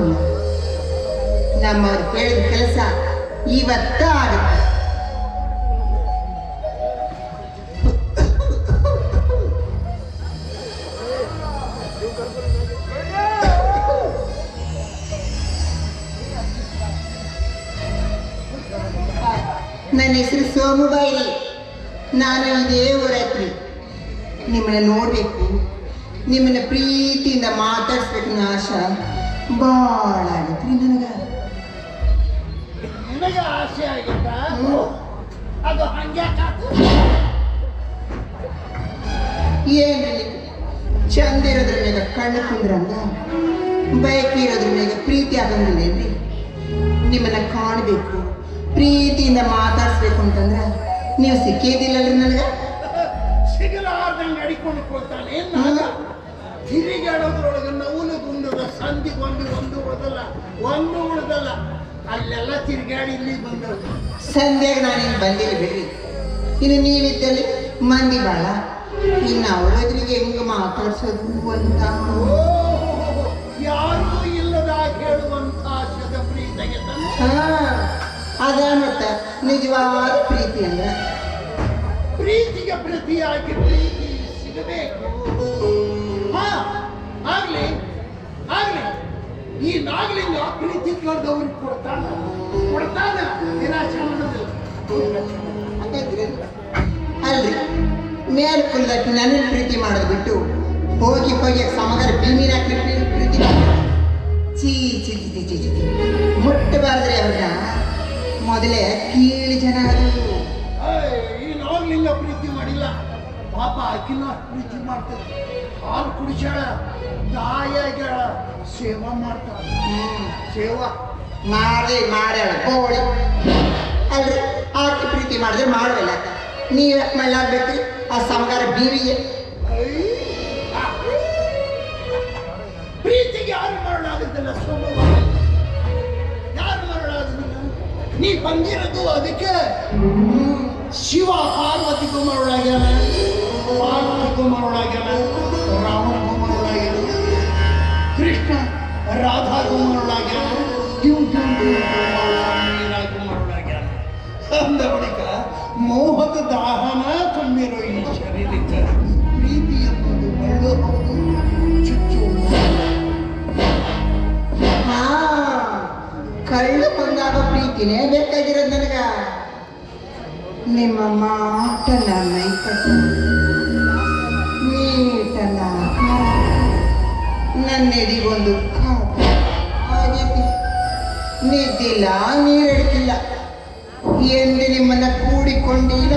ಇಲ್ಲ. ನಮ್ಮವ್ರು ಹೇಳಿದ ಕೆಲಸ ಇವತ್ತ ಆಗುತ್ತೆ. ನನ್ನ ಹೆಸರು ಸೋಮುಬಾಯಿ. ನಾನು ಇದೇ ಊರೈತ್ರಿ. ನಿಮ್ಮನ್ನ ನೋಡಬೇಕು, ನಿಮ್ಮನ್ನ ಪ್ರೀತಿಯಿಂದ ಮಾತಾಡ್ಸ್ಬೇಕು ಅನ್ನೋ ಆಶಾ ಭಾಳ ಆಗತ್ರಿ ನನಗೆ. ನಿನಗೆ ಆಸೆ ಆಗಿತ್ತ ಅದು ಹಂಗೆ ಏನ್ರಿ ಚಂದ ಇರೋದ್ರ ಮ್ಯಾಗ ಕಣ್ಣು ಕುಂದ್ರಂಗ, ಬಯಕೆ ಇರೋದ್ರ ಮ್ಯಾಗ ಪ್ರೀತಿ ಆಗಂಗಿಲ್ಲೇನ್ರಿ? ನಿಮ್ಮನ್ನ ಕಾಣಬೇಕು, ಪ್ರೀತಿಯಿಂದ ಮಾತಾಡ್ಸ್ಬೇಕು ಅಂತಂದ್ರೆ ನೀವು ಸಿಕ್ಕೇದಿಲ್ಲಲ್ರಿ ನನಗೆ. ಸಿಗಲಾರ್ದಂಗೆ ನಡಿಕೊಂಡು ಕೊಡ್ತಾನೆ. ತಿರುಗಾಡೋದ್ರೊಳಗೆ ನವಲು ಗುಂಡದ ಸಂಧಿಗೊಂದು ಒಂದು ಉಳ್ದಲ್ಲ ಅಲ್ಲೆಲ್ಲ ತಿರುಗಾಡಿ ಇಲ್ಲಿ ಬಂದವು. ಸಂಧ್ಯಾಗ ನಾನೇನು ಬಂದಿಲ್ಲ ಬಿಡ್ರಿ. ಇನ್ನು ನೀವಿದ್ದಲ್ಲಿ ಮಂದಿ ಬಾಳ, ಇನ್ನು ಅವ್ರದ್ರಿಗೆ ಹೆಂಗ ಮಾತಾಡ್ಸೋದು ಅಂತ. ಯಾರೂ ಇಲ್ಲದ ಹೇಳುವಂತ ಶತಪ್ರೀತಿಗೆ ಅದ ಮತ್ತ ನಿಜವಾದ ಪ್ರೀತಿ ಅಂದ್ರೆ. ಪ್ರೀತಿಗೆ ಪ್ರತಿಯಾಗಿ ಪ್ರೀತಿ ಸಿಗಬೇಕು. ಆಗ್ಲಿ ಈ ನಾಗಲಿಂಗ ಪ್ರೀತಿ ಕಳೆದವ್ರಿಗೆ ಕೊಡ್ತಾನ ಅಲ್ರಿ, ಮೇಲ್ ಕುಲ್ದಕ್ಕೆ ನನ್ನ ಪ್ರೀತಿ ಮಾಡೋದು ಬಿಟ್ಟು ಹೋಗಿ ಸಮಗಾರ ಭೀಮಿನ ಪ್ರೀತಿ ಚೀ ಚಿ ಚಿ ಚಿ ಚಿ ಮುಟ್ಟಬಾರ್ದ್ರಿ ಅವ್ರನ್ನ. ಮೊದಲೇ ಕೀಳಿ ಜನ ಆದವರು. ಈ ನಾಗಲಿಂಗ ಪ್ರೀತಿ ಮಾಡಿಲ್ಲ ಪಾಪ, ಆಕಿನ ಪ್ರೀತಿ ಮಾಡ್ತಾರೆ. ಹಾಲು ಕುಡಿಸಾಳ, ದಾಯಾಗ್ಯಾಳ, ಸೇವಾ ಮಾಡ್ತಾಳ. ಸೇವಾ ಮಾಡ್ಯಾಳ ಕೋಳಿ ಅಲ್ರಿ. ಆಕೆ ಪ್ರೀತಿ ಮಾಡಿದ್ರೆ ಮಾಡಲ್ಲ, ನೀವು ಯಾಕೆ ಮಾಡ್ಲಾಗ್ಬೇಕ್ರಿ ಆ ಸಮಗಾರ ಬೀವಿಗೆ? ಪ್ರೀತಿಗೆ ಯಾರು ಮರಳಾಗುತ್ತಲ್ಲ ಸೋಮವಾರ, ಯಾರು ಮರಳಾಗುದಿಲ್ಲ? ನೀ ಬಂದಿರೋದು ಅದಕ್ಕೆ. ಶಿವ ಪಾರ್ವತಿಗೂ ಮರಳಾಗ್ಯಾನ, ಪಾರ್ವತಿಗೂ ಮರಳಾಗ್ಯಾನ, ರಾಮನಿಗೂ ಮರಳಾಗ್ಯಾನ, ಕೃಷ್ಣ ರಾಧಾಗೂ ಮರಳಾಗ್ಯಾನ, ನೀರಾಗೂ ಮರಳಾಗ್ಯಾನ. ಅಂದ ಬಳಿಕ ಮೋಹದ ದಾಹನ ತುಂಬಿರೋ ಈ ಶರೀರಕ್ಕೆ ಪ್ರೀತಿ ಎಂಬುದು ಮರಳು ಹೌದು, ಚುಚ್ಚು. ಕಳ್ಳು ಬಂದಾಗ ಪ್ರೀತಿನೇ ಬೇಕಾಗಿರೋದು ನನಗ. ನಿಮ್ಮ ಮಾಟನ ಮೈಕಟ್ಟ ನೀಟನ ನನ್ನೆದಿಗೊಂದು ಆಗೈತಿ. ನಿದ್ದಿಲ್ಲ, ನೀರೆಡ್ತಿಲ್ಲ, ಎಂದು ನಿಮ್ಮನ್ನ ಕೂಡಿಕೊಂಡಿಲ್ಲ.